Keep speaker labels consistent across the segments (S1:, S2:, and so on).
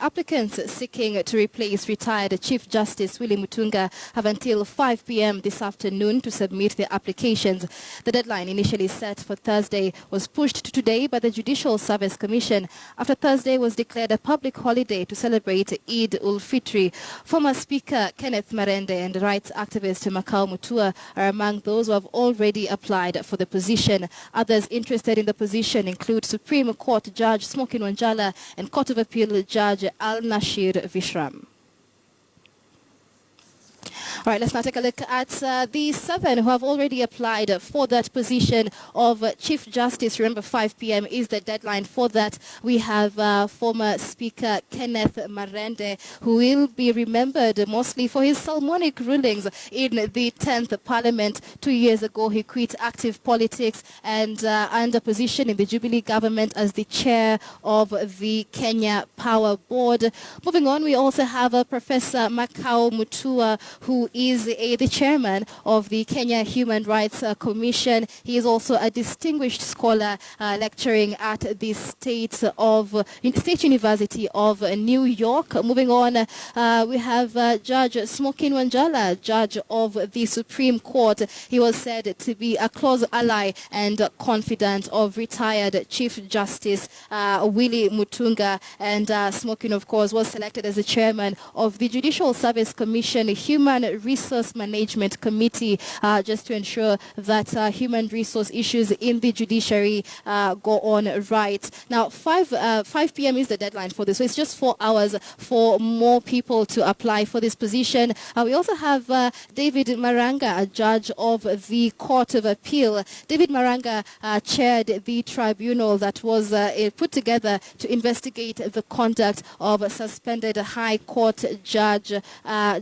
S1: applicants seeking to replace retired Chief Justice Willy Mutunga have until 5 p.m. this afternoon to submit their applications. The deadline initially set for Thursday was pushed to today by the Judicial Service Commission after Thursday was declared a public holiday to celebrate Eid ul-Fitr. Former Speaker Kenneth Marende and rights activist Willy Mutunga are among those who have already applied for the position. Others interested in the position include Supreme Court Judge Smokin Wanjala and Court of Appeal Judge Al-Nashir Vishram. All right, let's now take a look at the 7 who have already applied for that position of Chief Justice. Remember, 5 p.m. is the deadline for that. We have former Speaker Kenneth Marende, who will be remembered mostly for his Solomonic rulings in the 10th Parliament. 2 years ago, he quit active politics and under position in the Jubilee government as the chair of the Kenya Power Board. Moving on, we also have Professor Willy Mutunga, who is the chairman of the Kenya Human Rights Commission. He is also a distinguished scholar lecturing at the State University of New York. Moving on, we have Judge Smokin Wanjala, judge of the Supreme Court. He was said to be a close ally and confidant of retired Chief Justice Willy Mutunga. And Smokin, of course, was selected as the chairman of the Judicial Service Commission Human Resource Management Committee, just to ensure that human resource issues in the judiciary go on right. Now, 5 p.m. is the deadline for this, so it's just 4 hours for more people to apply for this position. We also have David Maranga, a judge of the Court of Appeal. David Maranga chaired the tribunal that was put together to investigate the conduct of suspended High Court Judge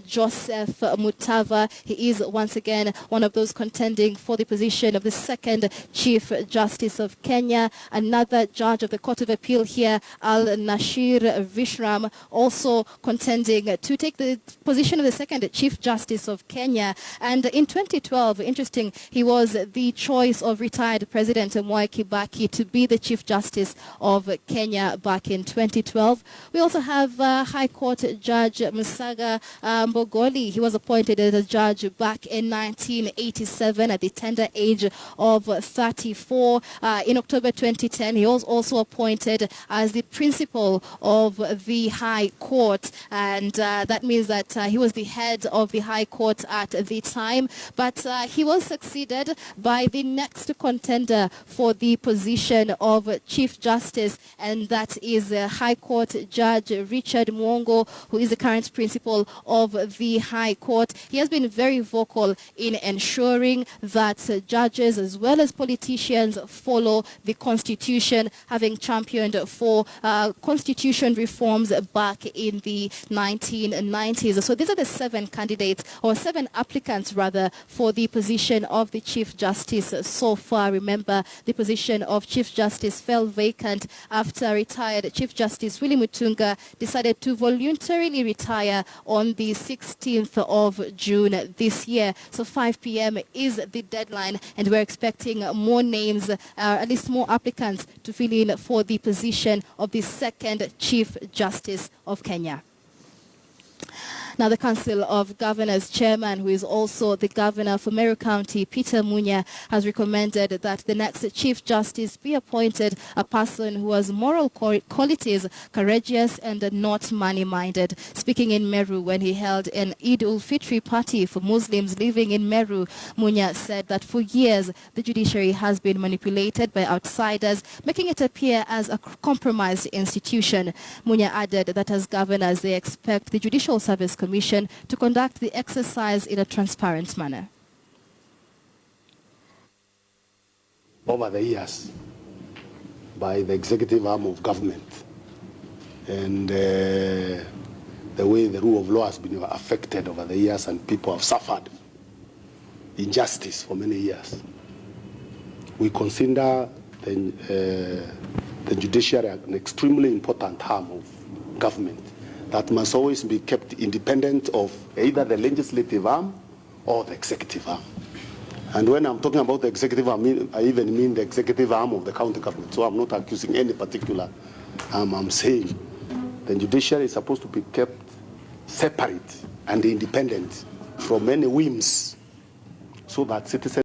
S1: Joseph Mutava. He is once again one of those contending for the position of the second Chief Justice of Kenya. Another judge of the Court of Appeal here, Al-Nashir Vishram, also contending to take the position of the second Chief Justice of Kenya. And in 2012, interesting, he was the choice of retired President Mwai Kibaki to be the Chief Justice of Kenya back in 2012. We also have High Court Judge Musaga Mbogoli. He was appointed as a judge back in 1987 at the tender age of 34. In October 2010, he was also appointed as the principal of the High Court, and that means that he was the head of the High Court at the time, but he was succeeded by the next contender for the position of Chief Justice, and that is High Court Judge Richard Mwongo, who is the current principal of the High Court. He has been very vocal in ensuring that judges as well as politicians follow the Constitution, having championed for Constitution reforms back in the 1990s. So these are the 7 candidates, or 7 applicants rather, for the position of the Chief Justice so far. Remember, the position of Chief Justice fell vacant after retired Chief Justice Willy Mutunga decided to voluntarily retire on the 16th of June this year. So 5 p.m. is the deadline, and we're expecting more names, at least more applicants to fill in for the position of the second Chief Justice of Kenya. Now, the Council of Governors chairman, who is also the governor for Meru County, Peter Munya, has recommended that the next Chief Justice be appointed a person who has moral qualities, courageous and not money-minded. Speaking in Meru when he held an Eid ul-Fitr party for Muslims living in Meru, Munya said that for years the judiciary has been manipulated by outsiders, making it appear as a compromised institution. Munya added that as governors, they expect the Judicial Service Commission to conduct the exercise in a transparent manner.
S2: Over the years, by the executive arm of government, and the way the rule of law has been affected over the years, and people have suffered injustice for many years, we consider the judiciary an extremely important arm of government that must always be kept independent of either the legislative arm or the executive arm. And when I'm talking about the executive arm, I even mean the executive arm of the county government. So I'm not accusing any particular arm. I'm saying The judiciary is supposed to be kept separate and independent from any whims so that citizens